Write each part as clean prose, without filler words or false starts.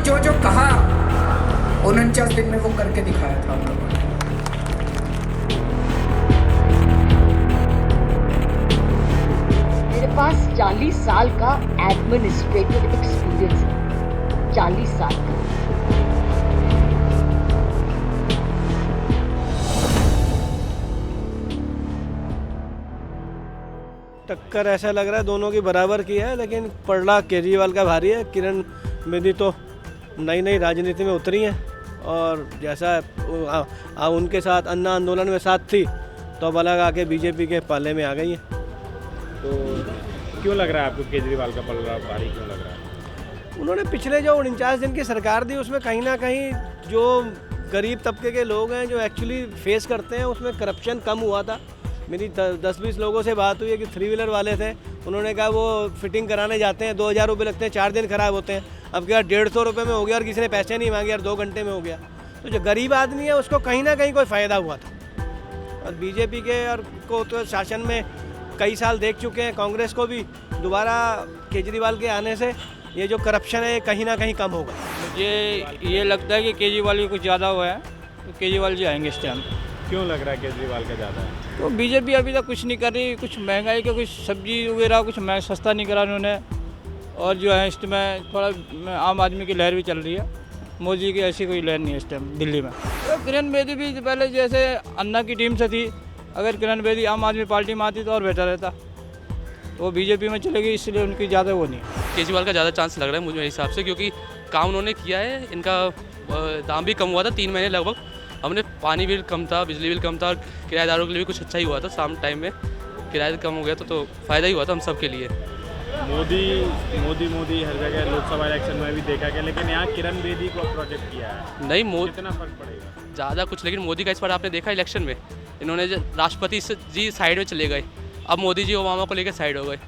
जो जो कहा 49 दिन में वो करके दिखाया था हम लोगों ने। मेरे पास 40 साल का एडमिनिस्ट्रेटिव एक्सपीरियंस है, 40 साल का। टक्कर ऐसा लग रहा है दोनों की बराबर की है, लेकिन पलड़ा केजरीवाल का भारी है। किरण बेदी तो नई नई राजनीति में उतरी हैं और जैसा उनके साथ अन्ना आंदोलन में साथ थी तो अब अलग आके बीजेपी के पाले में आ गई हैं। तो क्यों लग रहा है आपको केजरीवाल का पलड़ा भारी क्यों लग रहा है? उन्होंने पिछले जो 49 दिन की सरकार दी उसमें कहीं ना कहीं जो गरीब तबके के लोग हैं जो एक्चुअली फेस करते हैं उसमें करप्शन कम हुआ था। मेरी 10-20 लोगों से बात हुई है कि 3 व्हीलर वाले थे, उन्होंने कहा वो फिटिंग कराने जाते हैं 2000 रुपये लगते हैं, 4 दिन खराब होते हैं। अब क्या 150 रुपये में हो गया और किसी ने पैसे नहीं मांगे यार 2 घंटे में हो गया। तो जो गरीब आदमी है उसको कहीं ना कहीं कोई फ़ायदा हुआ था। और बीजेपी के और को तो शासन में कई साल देख चुके हैं, कांग्रेस को भी दोबारा केजरीवाल के आने से ये जो करप्शन है कहीं ना कहीं कम होगा। मुझे ये लगता है कि केजरीवाल की कुछ ज़्यादा हुआ है, तो केजरीवाल जी आएंगे इस टाइम। क्यों लग रहा है केजरीवाल का ज़्यादा है? तो बीजेपी अभी तक कुछ नहीं कर रही, कुछ महंगाई का कुछ सब्जी वगैरह कुछ सस्ता नहीं करा उन्होंने। और जो है इसमें थोड़ा आम आदमी की लहर भी चल रही है, मोदी की ऐसी कोई लहर नहीं है इस टाइम दिल्ली में। तो किरण बेदी भी पहले जैसे अन्ना की टीम से थी, अगर किरण बेदी आम आदमी पार्टी में आती तो और बेहतर रहता। तो वो बीजेपी में चलेगी इसलिए उनकी ज़्यादा वो नहीं है। केजरीवाल का ज़्यादा चांस लग रहा है मुझे हिसाब से, क्योंकि काम उन्होंने किया है। इनका दाम भी कम हुआ था 3 महीने लगभग। हमने पानी बिल कम था, बिजली बिल कम था और किराएदारों के लिए भी कुछ अच्छा ही हुआ था। शाम टाइम में किराया कम हो गया तो फ़ायदा ही हुआ था हम सब के लिए। मोदी हर जगह लोकसभा इलेक्शन में भी देखा गया, लेकिन यहाँ किरण बेदी को प्रोजेक्ट किया है। नहीं कितना फर्क पड़ेगा? ज़्यादा कुछ, लेकिन मोदी का इस बार आपने देखा इलेक्शन में इन्होंने राष्ट्रपति जी साइड में चले गए, अब मोदी जी ओबामा को लेकर साइड हो गए।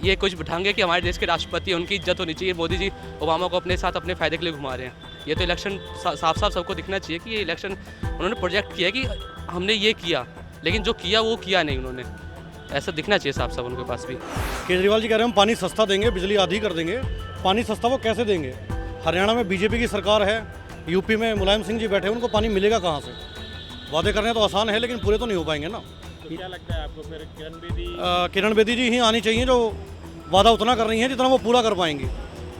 ये कुछ ढंग है कि हमारे देश के राष्ट्रपति उनकी इज्जत होनी चाहिए। मोदी जी ओबामा को अपने साथ अपने फ़ायदे के लिए घुमा रहे हैं। ये तो इलेक्शन साफ साफ सबको दिखना चाहिए कि ये इलेक्शन उन्होंने प्रोजेक्ट किया कि हमने ये किया, लेकिन जो किया वो किया नहीं उन्होंने। ऐसा दिखना चाहिए साफ साफ उनके पास भी। केजरीवाल जी कह रहे हैं हम पानी सस्ता देंगे, बिजली आधी कर देंगे। पानी सस्ता वो कैसे देंगे? हरियाणा में बीजेपी की सरकार है, यूपी में मुलायम सिंह जी बैठे हैं, उनको पानी मिलेगा कहाँ से? वादे करने तो आसान है लेकिन पूरे तो नहीं हो पाएंगे ना। तो क्या लगता है आपको फिर किरण बेदी जी ही आनी चाहिए जो वादा उतना कर रही हैं जितना वो पूरा कर पाएंगी,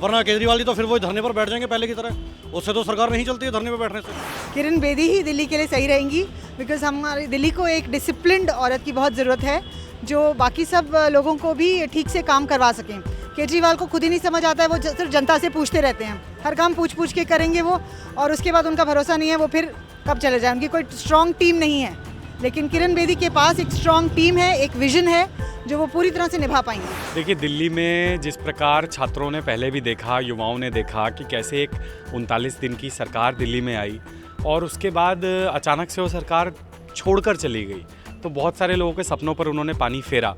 वरना केजरीवाल जी तो फिर वो धरने पर बैठ जाएंगे पहले की तरह। उससे तो सरकार नहीं चलती है धरने पर बैठने से। किरण बेदी ही दिल्ली के लिए सही रहेंगी, बिकॉज हमारी दिल्ली को एक डिसिप्लिन्ड औरत की बहुत ज़रूरत है जो बाकी सब लोगों को भी ठीक से काम करवा सकें। केजरीवाल को खुद ही नहीं समझ आता है, वो सिर्फ जनता से पूछते रहते हैं, हर काम पूछ के करेंगे वो, और उसके बाद उनका भरोसा नहीं है वो फिर कब चले जाए। उनकी कोई स्ट्रॉन्ग टीम नहीं है, लेकिन किरण बेदी के पास एक स्ट्रॉन्ग टीम है, एक विजन है जो वो पूरी तरह से निभा पाएंगे। देखिए, दिल्ली में जिस प्रकार छात्रों ने पहले भी देखा, युवाओं ने देखा कि कैसे एक 39 दिन की सरकार दिल्ली में आई और उसके बाद अचानक से वो सरकार छोड़कर चली गई, तो बहुत सारे लोगों के सपनों पर उन्होंने पानी फेरा।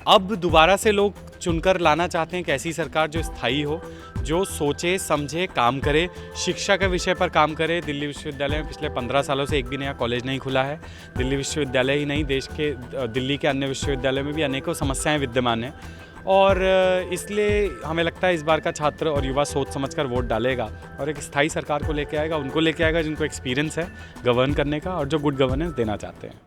अब दोबारा से लोग चुनकर लाना चाहते हैं कि ऐसी सरकार जो स्थायी हो, जो सोचे समझे काम करे, शिक्षा के विषय पर काम करे। दिल्ली विश्वविद्यालय में पिछले 15 सालों से एक भी नया कॉलेज नहीं खुला है। दिल्ली विश्वविद्यालय ही नहीं, देश के दिल्ली के अन्य विश्वविद्यालयों में भी अनेकों समस्याएं विद्यमान हैं और इसलिए हमें लगता है इस बार का छात्र और युवा सोच समझकर वोट डालेगा और एक स्थायी सरकार को लेके आएगा, उनको लेके आएगा जिनको एक्सपीरियंस है गवर्न करने का और जो गुड गवर्नेंस देना चाहते हैं।